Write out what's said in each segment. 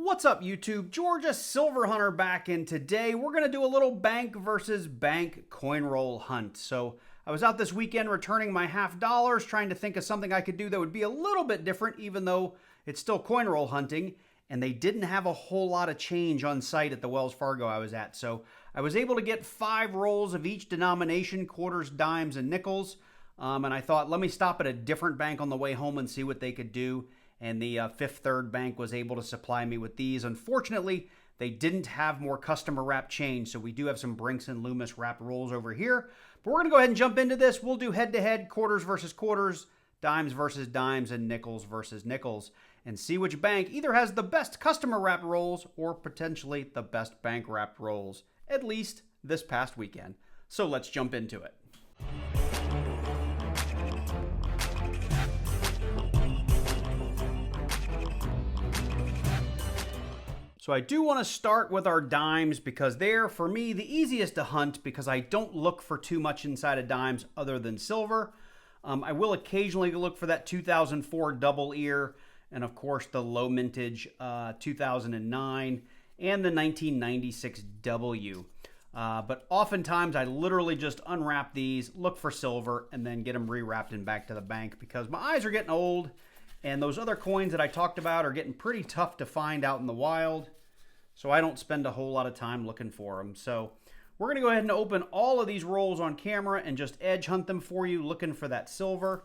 What's up, YouTube? Georgia Silver Hunter back, and today we're going to do a little bank versus bank coin roll hunt. So I was out this weekend returning my $50, trying to think of something I could do that would be a little bit different, even though it's still coin roll hunting, and they didn't have a whole lot of change on site at the Wells Fargo I was at. So I was able to get 5 rolls of each denomination, quarters, dimes, and nickels. And I thought, let me stop at a different bank on the way home and see what they could do. And the Fifth Third Bank was able to supply me with these. Unfortunately, they didn't have more customer wrap change, so we do have some Brinks and Loomis wrapped rolls over here. But we're going to go ahead and jump into this. We'll do head-to-head, quarters versus quarters, dimes versus dimes, and nickels versus nickels, and see which bank either has the best customer wrapped rolls or potentially the best bank wrapped rolls, at least this past weekend. So let's jump into it. So I do want to start with our dimes because they're, for me, the easiest to hunt because I don't look for too much inside of dimes other than silver. I will occasionally look for that 2004 double ear and, of course, the low mintage 2009 and the 1996 W. But oftentimes I literally just unwrap these, look for silver, and then get them rewrapped and back to the bank because my eyes are getting old and those other coins that I talked about are getting pretty tough to find out in the wild. So I don't spend a whole lot of time looking for them. So we're going to go ahead and open all of these rolls on camera and just edge hunt them for you, looking for that silver.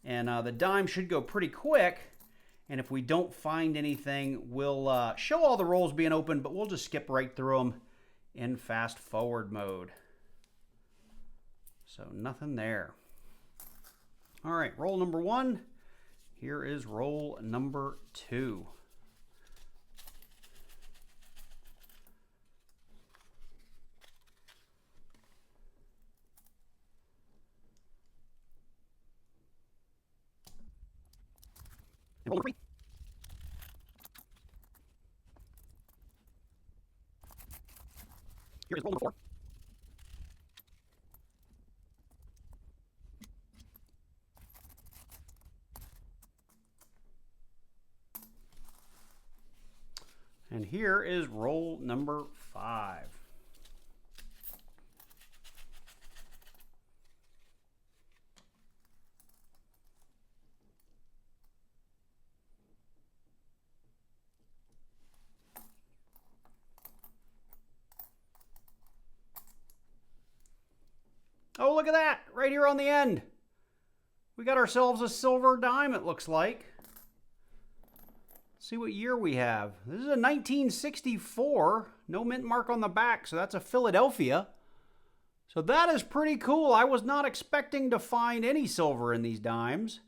And the dime should go pretty quick. And if we don't find anything, we'll show all the rolls being open, but we'll just skip right through them in fast forward mode. So nothing there. All right, roll number 1. Here is roll number 2. Roll number 3. Here is roll number 4. And here is roll number 5. Oh, look at that, right here on the end. We got ourselves a silver dime, it looks like. See what year we have. This is a 1964, no mint mark on the back, so that's a Philadelphia. So that is pretty cool. I was not expecting to find any silver in these dimes,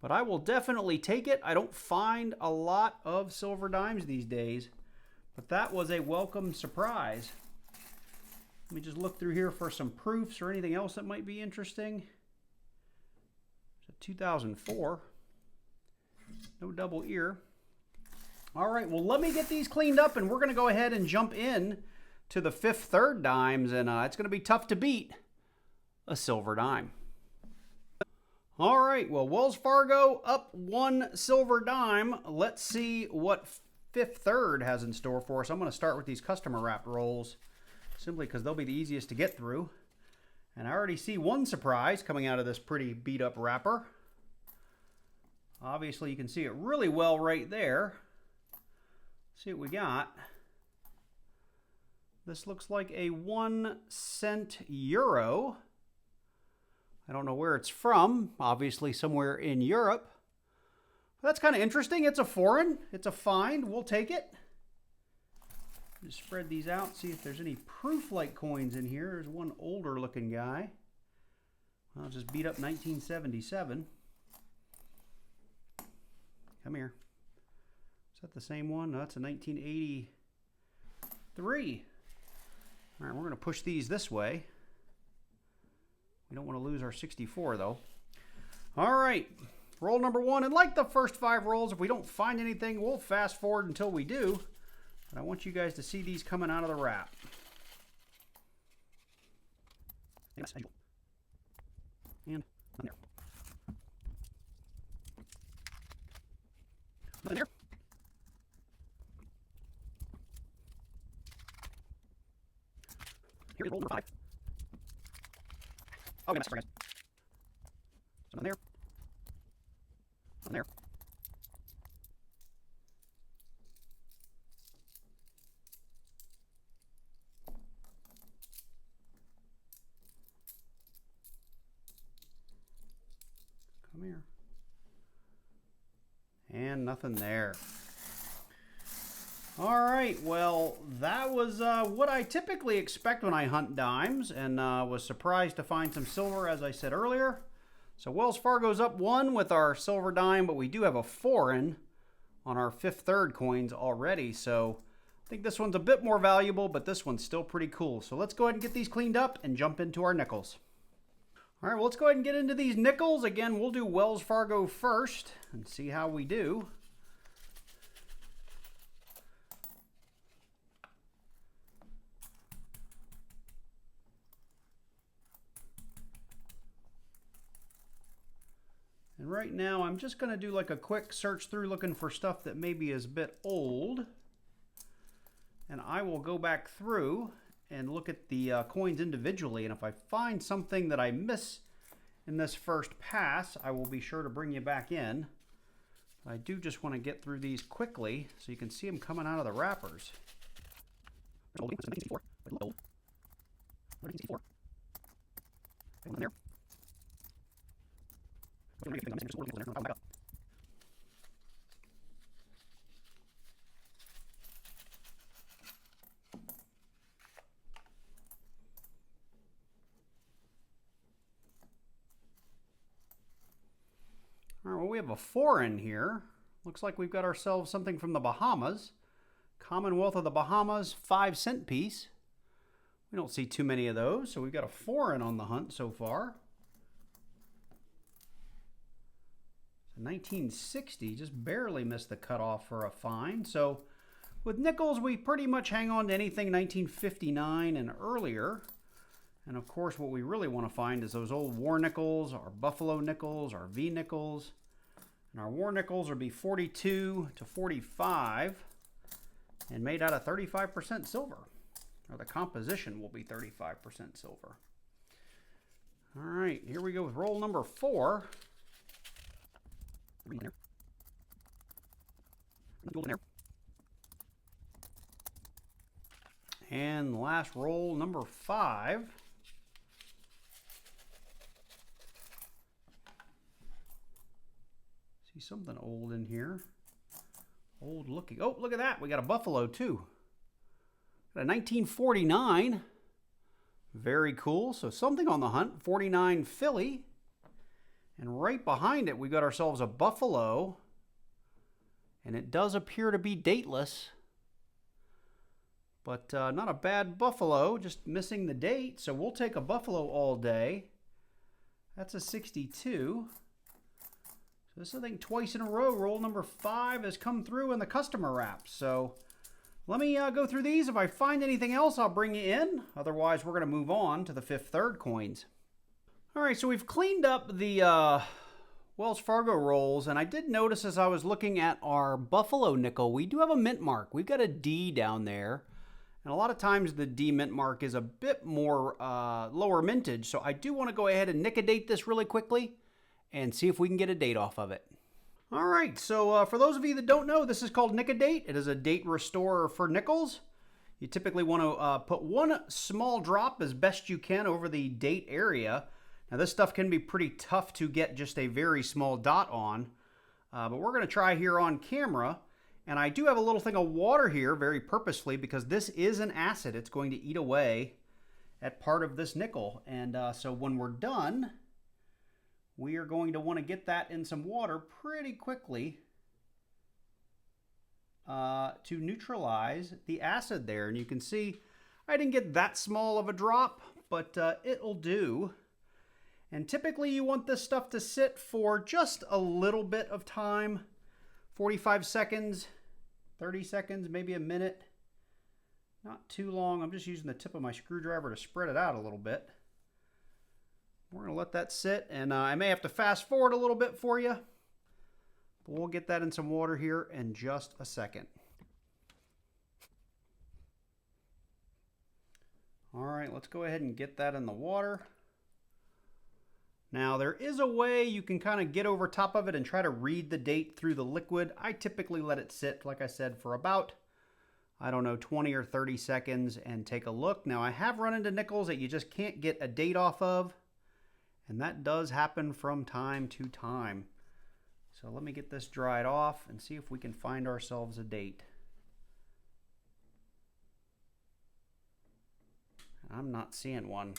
but I will definitely take it. I don't find a lot of silver dimes these days, but that was a welcome surprise. Let me just look through here for some proofs or anything else that might be interesting. It's a 2004, no double ear. All right, well, let me get these cleaned up, and we're going to go ahead and jump in to the Fifth Third dimes, and it's going to be tough to beat a silver dime. All right, well, Wells Fargo up 1 silver dime. Let's see what Fifth Third has in store for us. I'm going to start with these customer wrapped rolls, simply because they'll be the easiest to get through. And I already see one surprise coming out of this pretty beat up wrapper. Obviously, you can see it really well right there. See what we got. This looks like a 1-cent euro. I don't know where it's from. Obviously somewhere in Europe. But that's kind of interesting. It's a foreign. It's a find. We'll take it. Just spread these out, see if there's any proof-like coins in here. There's one older looking guy. I'll just beat up 1977. Come here. Is that the same one? No, that's a 1983. All right, we're going to push these this way. We don't want to lose our 64, though. All right, roll number 1. And like the first 5 rolls, if we don't find anything, we'll fast forward until we do. But I want you guys to see these coming out of the wrap. And nothing there. Nothing there. Here's roll number 5. Oh, we got sorry guys. Something there. Something there. Come here. And nothing there. All right, well, that was what I typically expect when I hunt dimes, and was surprised to find some silver, as I said earlier. So Wells Fargo's up 1 with our silver dime, but we do have a foreign on our 5th third coins already, so I think this one's a bit more valuable, but this one's still pretty cool. So let's go ahead and get these cleaned up and jump into our nickels. All right, well, let's go ahead and get into these nickels. Again, we'll do Wells Fargo first and see how we do. And right now, I'm just going to do like a quick search through looking for stuff that maybe is a bit old. And I will go back through and look at the coins individually. And if I find something that I miss in this first pass, I will be sure to bring you back in. But I do just want to get through these quickly so you can see them coming out of the wrappers. There's old, this is 1964. There's a little old. 1964. One in there. All right, well, we have a foreign here. Looks like we've got ourselves something from the Bahamas. Commonwealth of the Bahamas 5-cent piece. We don't see too many of those, so we've got a foreign on the hunt so far. 1960, just barely missed the cutoff for a find. So with nickels, we pretty much hang on to anything 1959 and earlier. And of course, what we really want to find is those old war nickels, our buffalo nickels, our V nickels. And our war nickels will be 42 to 45 and made out of 35% silver. Or the composition will be 35% silver. All right, here we go with roll number 4. In there. Gold in there. And last roll number 5. See something old in here. Old looking. Oh, look at that. We got a buffalo too. Got a 1949. Very cool. So something on the hunt. 49 Philly. And right behind it, we got ourselves a buffalo. And it does appear to be dateless. But not a bad buffalo, just missing the date. So we'll take a buffalo all day. That's a 62. So this, I think, twice in a row, roll number 5 has come through in the customer wrap. So let me go through these. If I find anything else, I'll bring you in. Otherwise, we're going to move on to the 5th third coins. All right, so we've cleaned up the Wells Fargo rolls, and I did notice as I was looking at our buffalo nickel, we do have a mint mark. We've got a D down there, and a lot of times the D mint mark is a bit more lower mintage, so I do want to go ahead and nick-a-date this really quickly and see if we can get a date off of it. All right, so for those of you that don't know, this is called nick-a-date. It is a date restorer for nickels. You typically want to put one small drop as best you can over the date area. Now this stuff can be pretty tough to get just a very small dot on, but we're going to try here on camera. And I do have a little thing of water here very purposefully because this is an acid. It's going to eat away at part of this nickel. And so when we're done, we are going to want to get that in some water pretty quickly to neutralize the acid there. And you can see I didn't get that small of a drop, but it'll do. And typically you want this stuff to sit for just a little bit of time, 45 seconds, 30 seconds, maybe a minute. Not too long. I'm just using the tip of my screwdriver to spread it out a little bit. We're going to let that sit, and I may have to fast forward a little bit for you. But we'll get that in some water here in just a second. All right, right, let's go ahead and get that in the water. Now, there is a way you can kind of get over top of it and try to read the date through the liquid. I typically let it sit, like I said, for about, I don't know, 20 or 30 seconds and take a look. Now, I have run into nickels that you just can't get a date off of, and that does happen from time to time. So let me get this dried off and see if we can find ourselves a date. I'm not seeing one.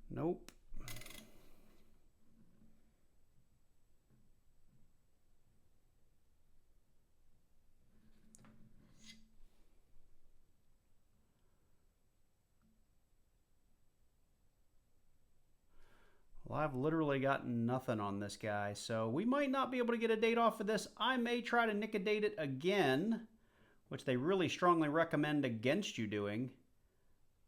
Nope. Well, I've literally got nothing on this guy, so we might not be able to get a date off of this. I may try to nick a date it again, which they really strongly recommend against you doing,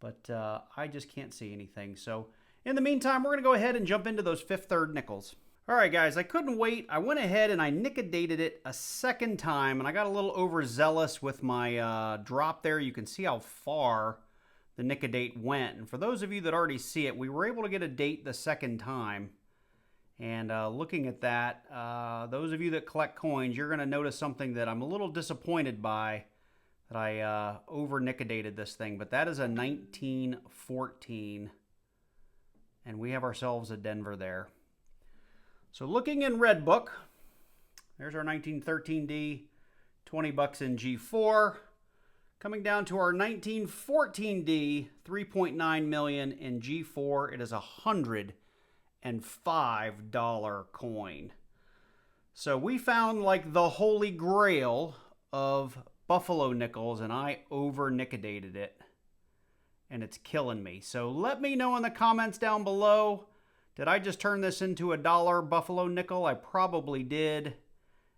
but I just can't see anything. So in the meantime, we're going to go ahead and jump into those Fifth Third nickels. All right, guys, I couldn't wait. I went ahead and I nick-a-dated it a second time, and I got a little overzealous with my drop there. You can see how far the nick-a-date went. And for those of you that already see it, we were able to get a date the second time. And looking at that, those of you that collect coins, you're going to notice something that I'm a little disappointed by, that I over-nick-a-dated this thing. But that is a 1914. And we have ourselves a Denver there. So looking in Red Book, there's our 1913D, 20 bucks in G4. Coming down to our 1914D, 3.9 million in G4. It is a $105 coin. So we found like the holy grail of Buffalo nickels, and I over-nick-a-dated it. And it's killing me. So let me know in the comments down below, did I just turn this into a dollar Buffalo nickel? I probably did,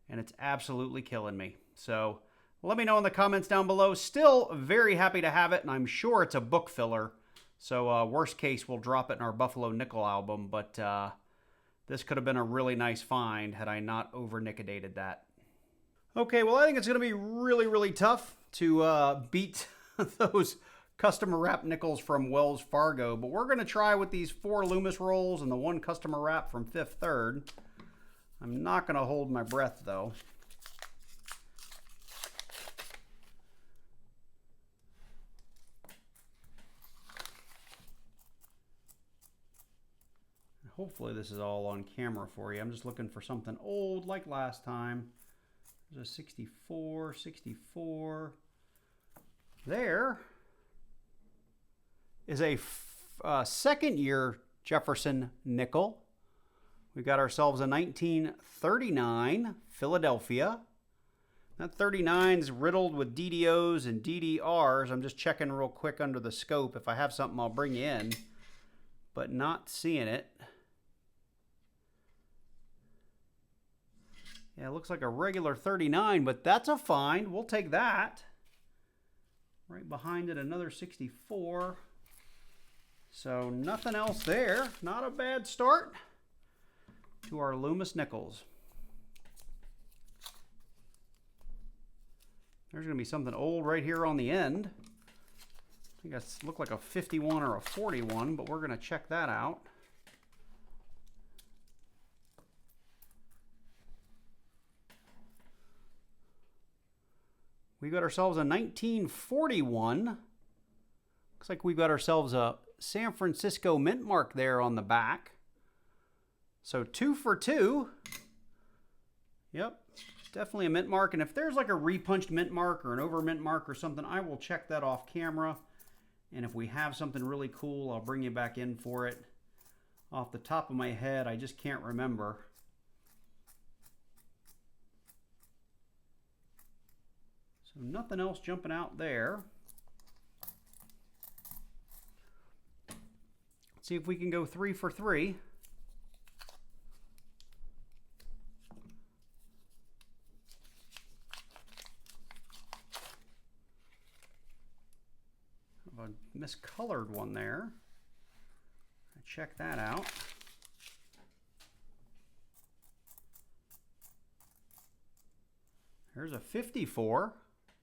and it's absolutely killing me. So let me know in the comments down below. Still very happy to have it, and I'm sure it's a book filler. So worst case, we'll drop it in our Buffalo nickel album, but this could have been a really nice find had I not over-nick-a-dated that. Okay, well, I think it's going to be really, really tough to beat those customer wrap nickels from Wells Fargo, but we're going to try with these 4 Loomis rolls and the 1 customer wrap from Fifth Third. I'm not going to hold my breath, though. Hopefully this is all on camera for you. I'm just looking for something old like last time. There's a 64, 64. There is a second year Jefferson nickel. We got ourselves a 1939 Philadelphia. That 39 is riddled with DDOs and DDRs. I'm just checking real quick under the scope. If I have something, I'll bring you in, but not seeing it. Yeah, it looks like a regular 39, but that's a find. We'll take that. Right behind it, another 64. So nothing else there. Not a bad start to our Loomis nickels. There's going to be something old right here on the end. I think that's looked like a 51 or a 41, but we're going to check that out. We got ourselves a 1941. Looks like we've got ourselves a San Francisco mint mark there on the back. So 2 for 2. Yep, definitely a mint mark. And if there's like a repunched mint mark or an over mint mark or something, I will check that off camera. And if we have something really cool, I'll bring you back in for it. Off the top of my head, I just can't remember. So nothing else jumping out there. Let's see if we can go 3 for 3. Have a miscolored one there. Check that out. There's a 54.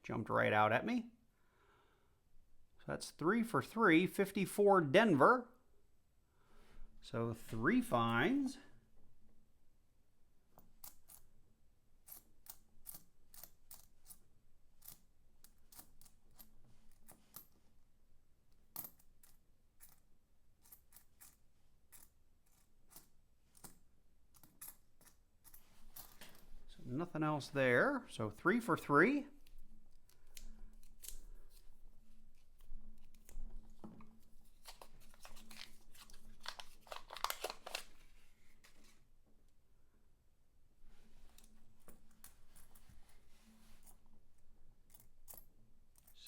Jumped right out at me. So that's 3 for 3. 54 Denver. So 3 finds. So nothing else there. So 3 for 3.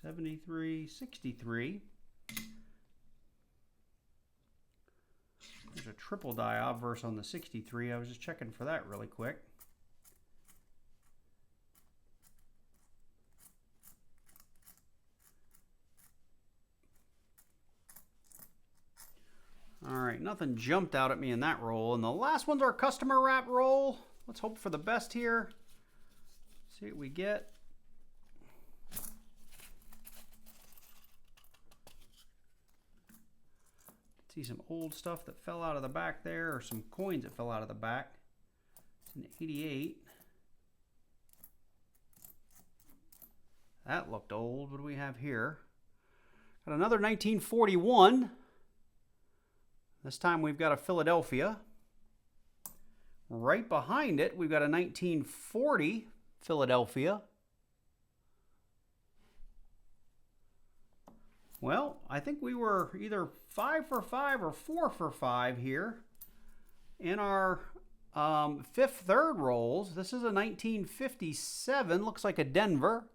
$73.63. There's a triple die obverse on the 63. I was just checking for that really quick. All right, nothing jumped out at me in that roll. And the last one's our customer wrap roll. Let's hope for the best here. See what we get. See some old stuff that fell out of the back there, or some coins that fell out of the back. It's an 88. That looked old. What do we have here? Got another 1941. This time we've got a Philadelphia. Right behind it, we've got a 1940 Philadelphia. Well, I think we were either 5 for 5 or 4 for 5 here in our fifth third rolls. This is a 1957, looks like a Denver.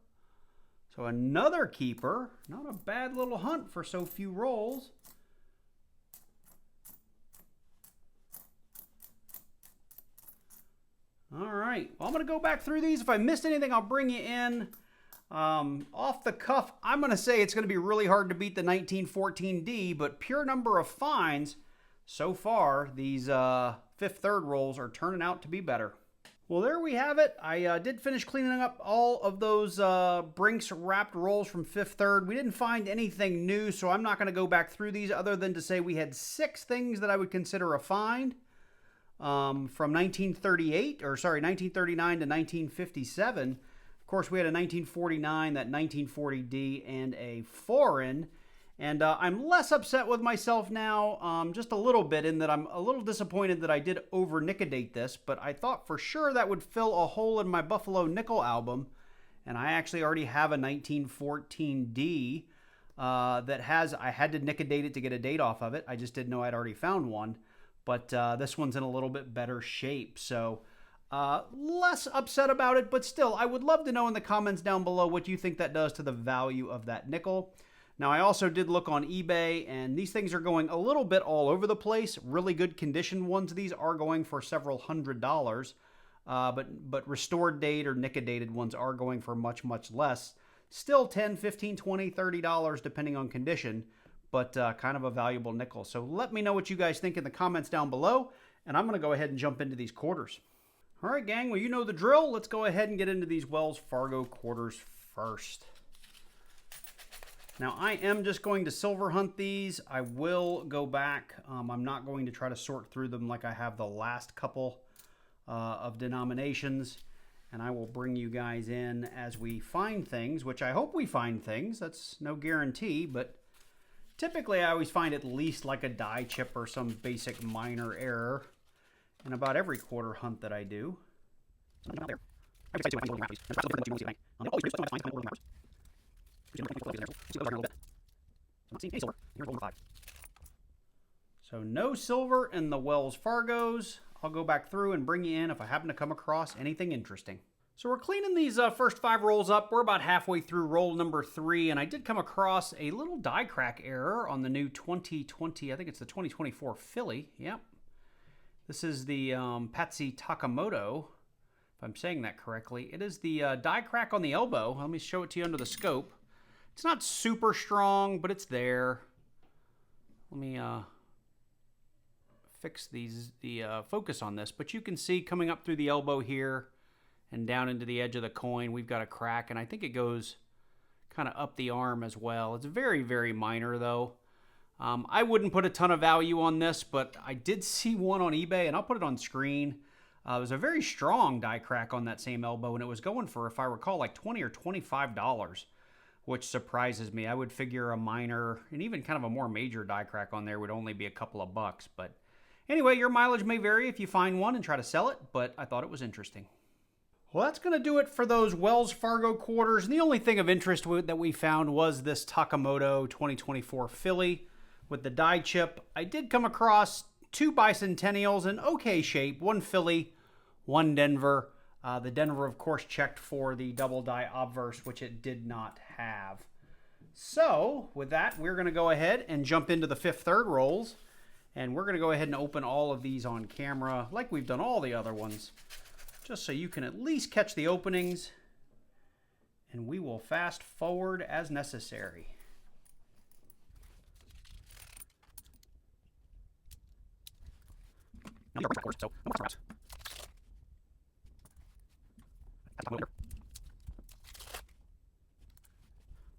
So another keeper. Not a bad little hunt for so few rolls. All right, well, I'm going to go back through these. If I missed anything, I'll bring you in. Off the cuff, I'm going to say it's going to be really hard to beat the 1914D, but pure number of finds, so far, these fifth third rolls are turning out to be better. Well, there we have it. I did finish cleaning up all of those Brinks wrapped rolls from fifth third. We didn't find anything new, so I'm not going to go back through these other than to say we had 6 things that I would consider a find. From 1939 to 1957. Of course, we had a 1949, that 1940D, and a foreign. And I'm less upset with myself now, just a little bit, in that I'm a little disappointed that I did over-nicodate this, but I thought for sure that would fill a hole in my Buffalo Nickel album. And I actually already have a 1914D that has, I had to nicodate it to get a date off of it. I just didn't know I'd already found one. But this one's in a little bit better shape. So less upset about it, but still, I would love to know in the comments down below what you think that does to the value of that nickel. Now, I also did look on eBay, and these things are going a little bit all over the place. Really good condition ones. These are going for several $100s, but restored date or nicodated ones are going for much, much less. Still $10, $15, $20, $30, depending on condition. But kind of a valuable nickel. So let me know what you guys think in the comments down below, and I'm going to go ahead and jump into these quarters. All right, gang, well, you know the drill. Let's go ahead and get into these Wells Fargo quarters first. Now, I am just going to silver hunt these. I will go back. I'm not going to try to sort through them like I have the last couple of denominations, and I will bring you guys in as we find things, which I hope we find things. That's no guarantee, but typically, I always find at least like a die chip or some basic minor error in about every quarter hunt that I do. So no silver in the Wells Fargos. I'll go back through and bring you in if I happen to come across anything interesting. So we're cleaning these first 5 rolls up. We're about halfway through roll number 3, and I did come across a little die crack error on the new 2020, I think it's the 2024 Philly. Yep. This is the Patsy Takamoto, if I'm saying that correctly. It is the die crack on the elbow. Let me show it to you under the scope. It's not super strong, but it's there. Let me fix the focus on this. But you can see coming up through the elbow here, and down into the edge of the coin we've got a crack, and I think it goes kind of up the arm as well. It's very, very minor though. I wouldn't put a ton of value on this, but I did see one on eBay, and I'll put it on screen. It was a very strong die crack on that same elbow, and it was going for, if I recall, like $20 or $25, which surprises me. I would figure a minor and even kind of a more major die crack on there would only be a couple of bucks. But anyway, your mileage may vary if you find one and try to sell it, but I thought it was interesting. Well, that's going to do it for those Wells Fargo quarters. And the only thing of interest that we found was this Takamoto 2024 Philly with the die chip. I did come across two bicentennials in okay shape, one Philly, one Denver. The Denver, of course, checked for the double die obverse, which it did not have. So, with that, we're going to go ahead and jump into the fifth third rolls. And we're going to go ahead and open all of these on camera, like we've done all the other ones, just so you can at least catch the openings. And we will fast forward as necessary. Now you're backwards, so no more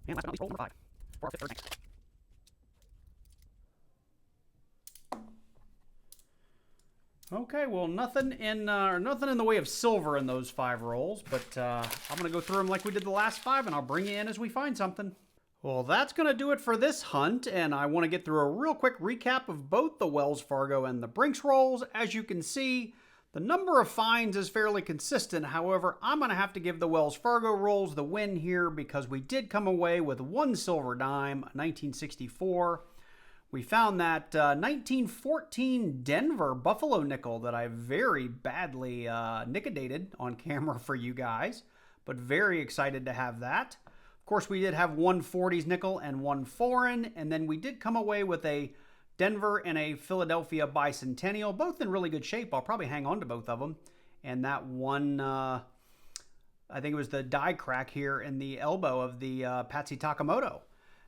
and last but not least, roll number 5 for our fifth third next. Okay, well, nothing in the way of silver in those 5 rolls, but I'm going to go through them like we did the last 5, and I'll bring you in as we find something. Well, that's going to do it for this hunt, and I want to get through a real quick recap of both the Wells Fargo and the Brinks rolls. As you can see, the number of finds is fairly consistent. However, I'm going to have to give the Wells Fargo rolls the win here because we did come away with one silver dime, 1964. We found that 1914 Denver Buffalo nickel that I very badly nickedated on camera for you guys, but very excited to have that. Of course, we did have one 40s nickel and one foreign, and then we did come away with a Denver and a Philadelphia bicentennial, both in really good shape. I'll probably hang on to both of them. And that one, I think it was the die crack here in the elbow of the Patsy Takamoto.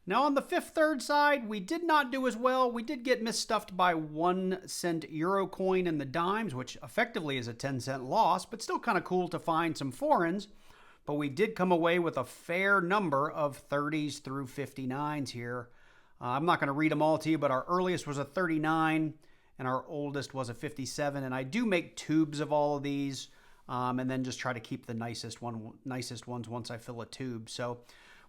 Now on the fifth third side, we did not do as well. We did get misstuffed by 1 cent euro coin in the dimes, which effectively is a 10-cent loss, but still kind of cool to find some foreigns. But we did come away with a fair number of 30s through 59s here. I'm not going to read them all to you, but our earliest was a 39 and our oldest was a 57. And I do make tubes of all of these and then just try to keep the nicest ones once I fill a tube. So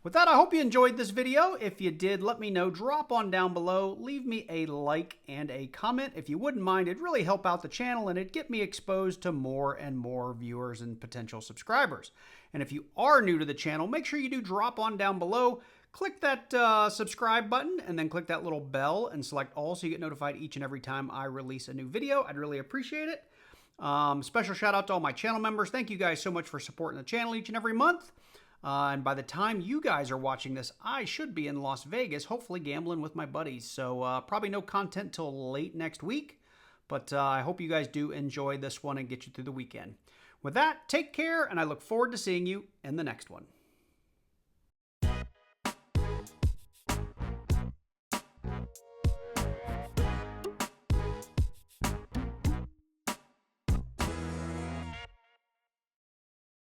with that, I hope you enjoyed this video. If you did, let me know. Drop on down below. Leave me a like and a comment. If you wouldn't mind, it'd really help out the channel and it'd get me exposed to more and more viewers and potential subscribers. And if you are new to the channel, make sure you do drop on down below. Click that subscribe button and then click that little bell and select all so you get notified each and every time I release a new video. I'd really appreciate it. Special shout out to all my channel members. Thank you guys so much for supporting the channel each and every month. And by the time you guys are watching this, I should be in Las Vegas, hopefully gambling with my buddies. So probably no content till late next week. But I hope you guys do enjoy this one and get you through the weekend. With that, take care, and I look forward to seeing you in the next one.